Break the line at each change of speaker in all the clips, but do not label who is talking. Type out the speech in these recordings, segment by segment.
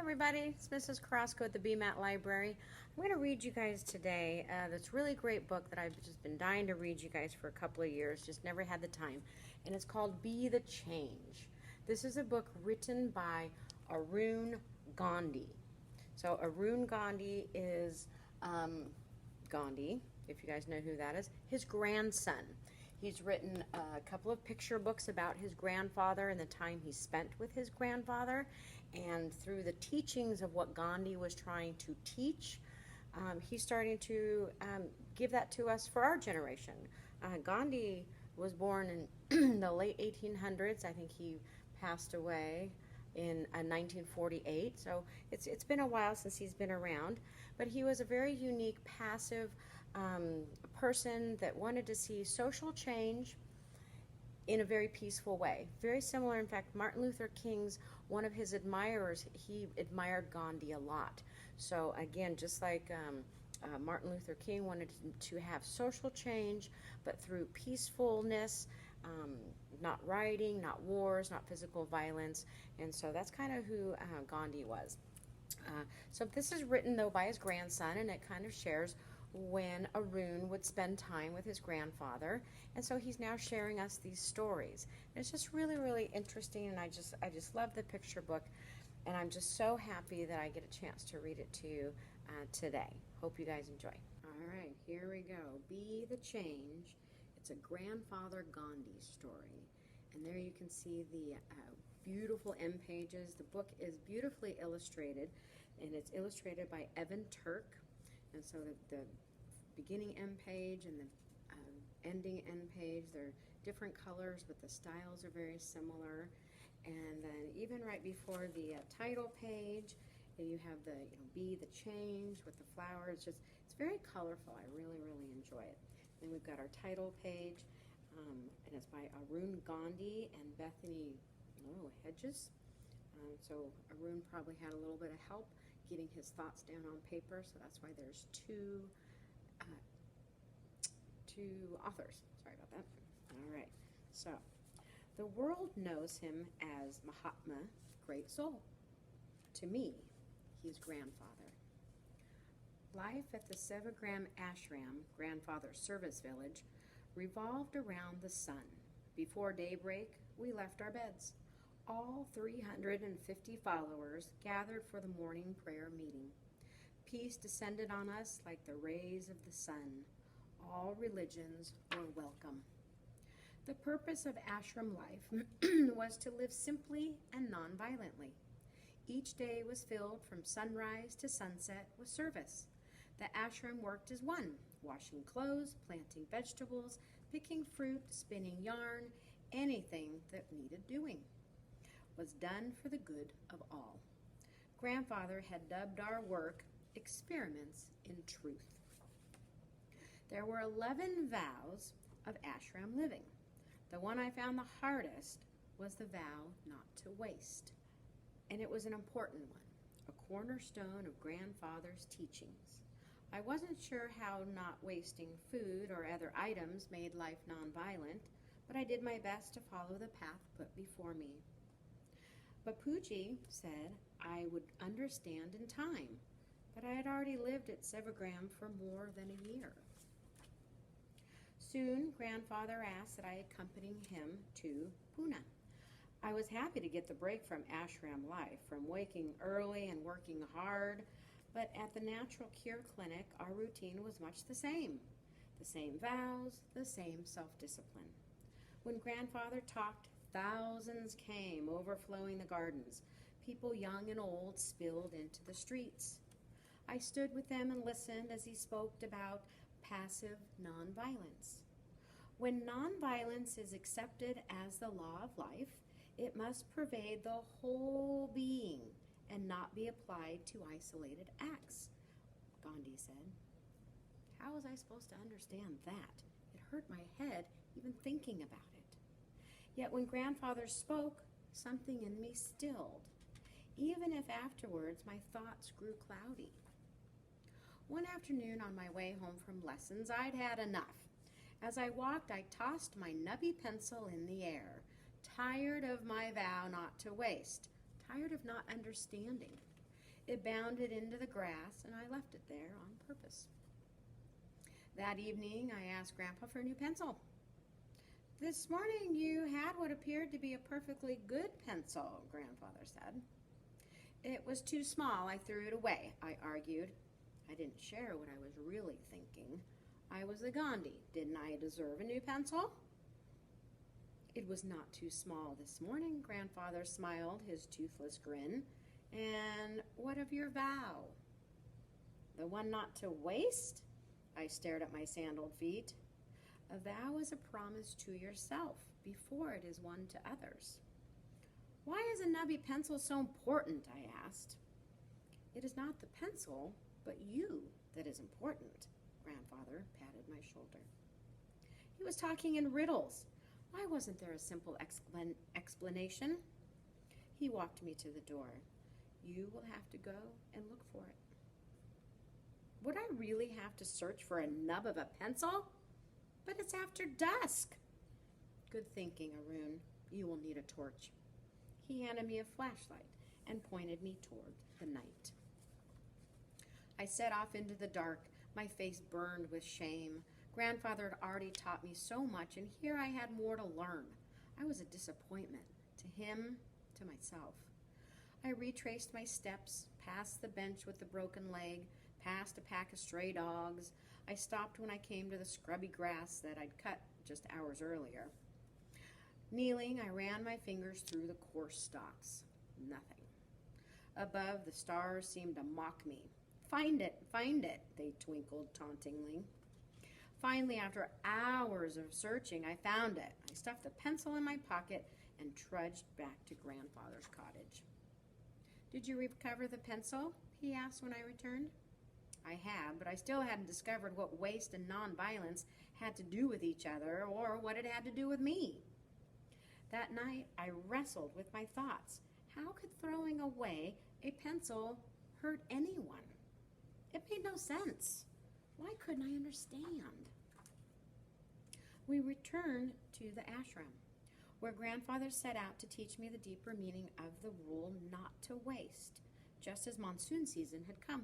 everybody, it's Mrs. Carrasco at the BMAT Library. I'm going to read you guys today this really great book that I've just been dying to read you guys for a couple of years, just never had the time, and it's called Be the Change. This is a book written by Arun Gandhi. So Arun Gandhi is Gandhi, if you guys know who that is, his grandson. He's written a couple of picture books about his grandfather and the time he spent with his grandfather. And through the teachings of what Gandhi was trying to teach, he's starting to give that to us for our generation. Gandhi was born in the late 1800s. I think he passed away in 1948, so it's been a while since he's been around, but he was a very unique, passive person that wanted to see social change in a very peaceful way. Very similar, in fact, Martin Luther King's one of his admirers, he admired Gandhi a lot. So again, just like Martin Luther King wanted to have social change, but through peacefulness, not rioting, not wars, not physical violence, and so that's kind of who Gandhi was. So this is written, though, by his grandson, and it kind of shares when Arun would spend time with his grandfather, and so he's now sharing us these stories. And it's just really, really interesting, and I just love the picture book, and I'm just so happy that I get a chance to read it to you today. Hope you guys enjoy. All right, here we go. Be the Change. It's a grandfather Gandhi story, and there you can see the beautiful end pages. The book is beautifully illustrated, and it's illustrated by Evan Turk. And so the beginning end page and the ending end page, they're different colors, but the styles are very similar. And then even right before the title page, you have the Be the Change with the flowers. It's very colorful. I really, really enjoy it. Then we've got our title page, and it's by Arun Gandhi and Bethany Hedges. So Arun probably had a little bit of help getting his thoughts down on paper, so that's why there's two authors. Sorry about that. All right. So the world knows him as Mahatma, great soul. To me, he's grandfather. Life at the Sevagram Ashram, grandfather's service village, revolved around the sun. Before daybreak, we left our beds. All 350 followers gathered for the morning prayer meeting. Peace descended on us like the rays of the sun. All religions were welcome. The purpose of ashram life was to live simply and non-violently. Each day was filled from sunrise to sunset with service. The ashram worked as one, washing clothes, planting vegetables, picking fruit, spinning yarn, anything that needed doing was done for the good of all. Grandfather had dubbed our work Experiments in Truth. There were 11 vows of ashram living. The one I found the hardest was the vow not to waste. And it was an important one, a cornerstone of grandfather's teachings. I wasn't sure how not wasting food or other items made life nonviolent, but I did my best to follow the path put before me. Bapuji said I would understand in time, but I had already lived at Sevagram for more than a year. Soon, grandfather asked that I accompany him to Pune. I was happy to get the break from ashram life, from waking early and working hard, but at the Natural Cure Clinic, our routine was much the same. The same vows, the same self-discipline. When grandfather talked, thousands came, overflowing the gardens. People young and old spilled into the streets. I stood with them and listened as he spoke about passive nonviolence. When nonviolence is accepted as the law of life, it must pervade the whole being and not be applied to isolated acts, Gandhi said. How was I supposed to understand that? It hurt my head even thinking about it. Yet when grandfather spoke, something in me stilled, even if afterwards my thoughts grew cloudy. One afternoon on my way home from lessons, I'd had enough. As I walked, I tossed my nubby pencil in the air, tired of my vow not to waste, tired of not understanding. It bounded into the grass, and I left it there on purpose. That evening, I asked Grandpa for a new pencil. This morning you had what appeared to be a perfectly good pencil, Grandfather said. It was too small. I threw it away, I argued. I didn't share what I was really thinking. I was the Gandhi. Didn't I deserve a new pencil? It was not too small this morning, Grandfather smiled, his toothless grin. And what of your vow? The one not to waste? I stared at my sandaled feet. A vow is a promise to yourself before it is one to others. Why is a nubby pencil so important? I asked. It is not the pencil, but you that is important, Grandfather patted my shoulder. He was talking in riddles. Why wasn't there a simple explanation? He walked me to the door. You will have to go and look for it. Would I really have to search for a nub of a pencil? But it's after dusk. Good thinking, Arun. You will need a torch. He handed me a flashlight and pointed me toward the night. I set off into the dark. My face burned with shame. Grandfather had already taught me so much, and here I had more to learn. I was a disappointment to him, to myself. I retraced my steps, past the bench with the broken leg, past a pack of stray dogs. I stopped when I came to the scrubby grass that I'd cut just hours earlier. Kneeling, I ran my fingers through the coarse stalks. Nothing. Above, the stars seemed to mock me. Find it, they twinkled tauntingly. Finally, after hours of searching, I found it. I stuffed the pencil in my pocket and trudged back to Grandfather's cottage. Did you recover the pencil? He asked when I returned. I had, but I still hadn't discovered what waste and nonviolence had to do with each other or what it had to do with me. That night, I wrestled with my thoughts. How could throwing away a pencil hurt anyone? It made no sense. Why couldn't I understand? We returned to the ashram, where Grandfather set out to teach me the deeper meaning of the rule not to waste, just as monsoon season had come.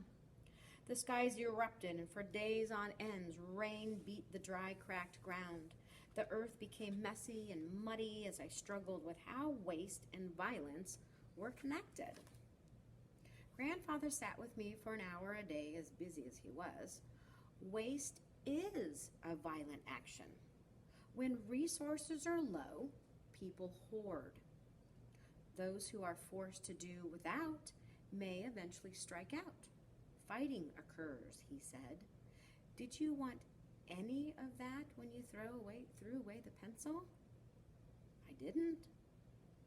The skies erupted, and for days on end, rain beat the dry, cracked ground. The earth became messy and muddy as I struggled with how waste and violence were connected. Grandfather sat with me for an hour a day, as busy as he was. Waste is a violent action. When resources are low, people hoard. Those who are forced to do without may eventually strike out. Fighting occurs, he said. Did you want any of that when you threw away the pencil? I didn't.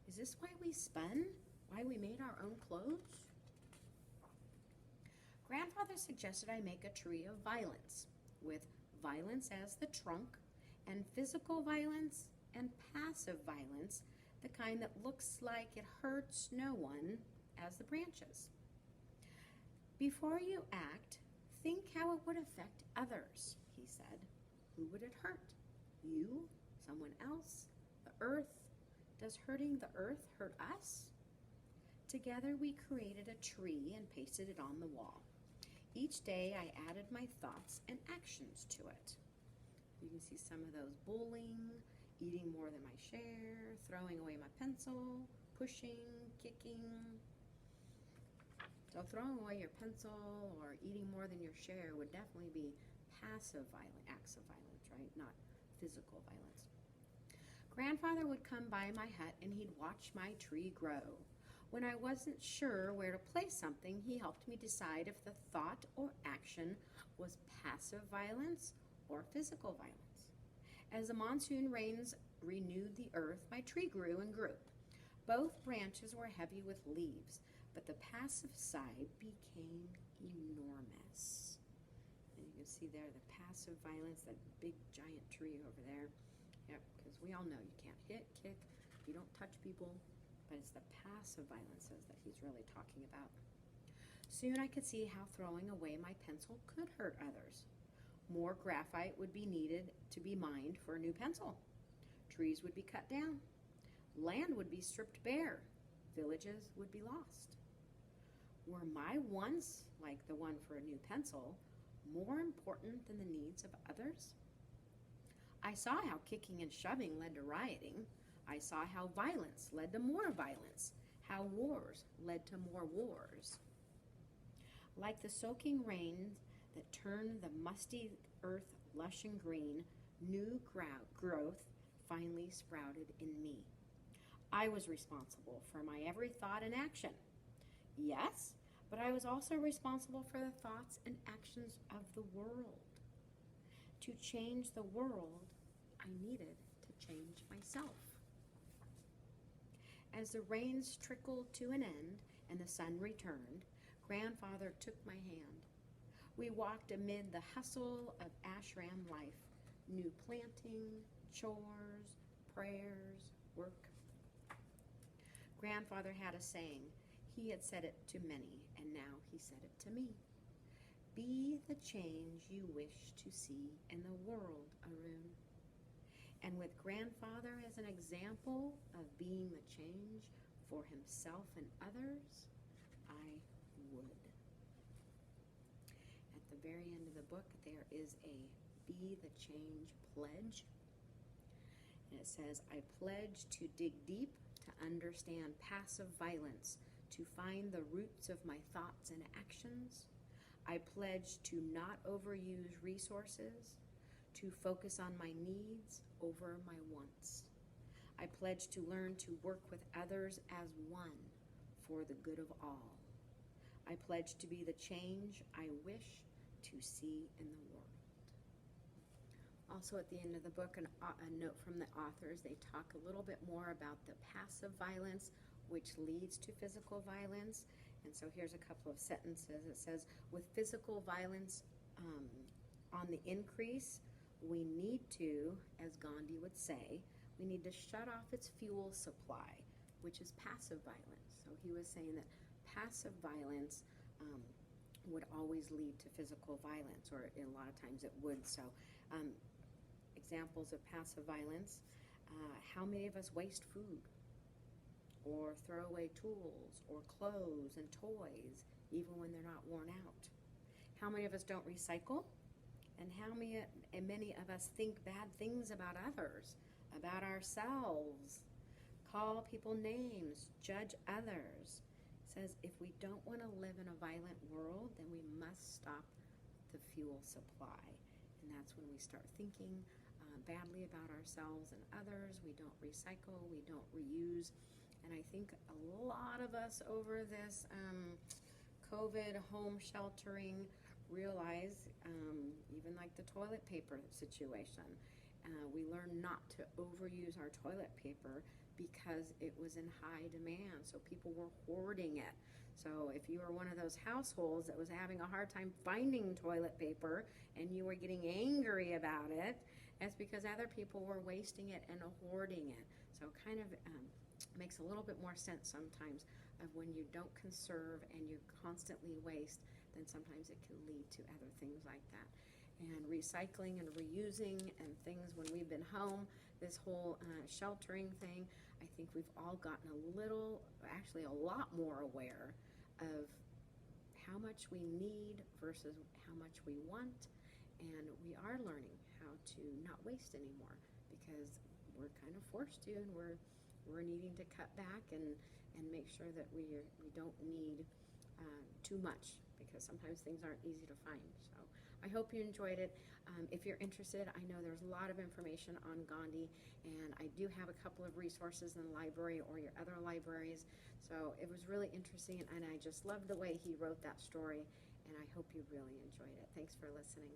Is this why we spun? Why we made our own clothes? Grandfather suggested I make a tree of violence, with violence as the trunk, and physical violence and passive violence, the kind that looks like it hurts no one, as the branches. Before you act, think how it would affect others, he said. Who would it hurt? You? Someone else? The earth? Does hurting the earth hurt us? Together we created a tree and pasted it on the wall. Each day I added my thoughts and actions to it. You can see some of those: bullying, eating more than my share, throwing away my pencil, pushing, kicking. So throwing away your pencil or eating more than your share would definitely be passive acts of violence, right? Not physical violence. Grandfather would come by my hut and he'd watch my tree grow. When I wasn't sure where to place something, he helped me decide if the thought or action was passive violence or physical violence. As the monsoon rains renewed the earth, my tree grew and grew. Both branches were heavy with leaves, but the passive side became enormous. And you can see there the passive violence, that big giant tree over there. Yep, because we all know you can't hit, kick, you don't touch people, but it's the passive violences that he's really talking about. Soon I could see how throwing away my pencil could hurt others. More graphite would be needed to be mined for a new pencil. Trees would be cut down. Land would be stripped bare. Villages would be lost. Were my wants, like the one for a new pencil, more important than the needs of others? I saw how kicking and shoving led to rioting. I saw how violence led to more violence, how wars led to more wars. Like the soaking rains that turned the musty earth lush and green, new growth finally sprouted in me. I was responsible for my every thought and action. Yes, but I was also responsible for the thoughts and actions of the world. To change the world, I needed to change myself. As the rains trickled to an end and the sun returned, Grandfather took my hand. We walked amid the hustle of ashram life, new planting, chores, prayers, work. Grandfather had a saying. He had said it to many, and now he said it to me. Be the change you wish to see in the world, Arun. And with Grandfather as an example of being the change for himself and others, I would. At the very end of the book, there is a Be the Change pledge. And it says, I pledge to dig deep to understand passive violence, to find the roots of my thoughts and actions. I pledge to not overuse resources, to focus on my needs over my wants. I pledge to learn to work with others as one for the good of all. I pledge to be the change I wish to see in the world. Also at the end of the book, a note from the authors, they talk a little bit more about the passive violence which leads to physical violence. And so here's a couple of sentences. It says, with physical violence on the increase, we need to, as Gandhi would say, we need to shut off its fuel supply, which is passive violence. So he was saying that passive violence would always lead to physical violence, or a lot of times it would. So examples of passive violence, how many of us waste food or throw away tools or clothes and toys even when they're not worn out? How many of us don't recycle? And how many of us think bad things about others, about ourselves, call people names, judge others? It says if we don't want to live in a violent world, then we must stop the fuel supply. And that's when we start thinking badly about ourselves and others. We don't recycle, we don't reuse. And I think a lot of us over this COVID home sheltering realize, even like the toilet paper situation, we learned not to overuse our toilet paper because it was in high demand, so people were hoarding it. So if you were one of those households that was having a hard time finding toilet paper and you were getting angry about it, that's because other people were wasting it and hoarding it. So it kind of makes a little bit more sense sometimes of when you don't conserve and you constantly waste, then sometimes it can lead to other things like that. And recycling and reusing and things when we've been home, this whole sheltering thing, I think we've all gotten actually a lot more aware of how much we need versus how much we want. And we are learning how to not waste anymore because we're kind of forced to, and we're needing to cut back and make sure that we don't need too much, because sometimes things aren't easy to find. So I hope you enjoyed it. If you're interested, I know there's a lot of information on Gandhi, and I do have a couple of resources in the library or your other libraries. So it was really interesting, and I just loved the way he wrote that story, and I hope you really enjoyed it. Thanks for listening.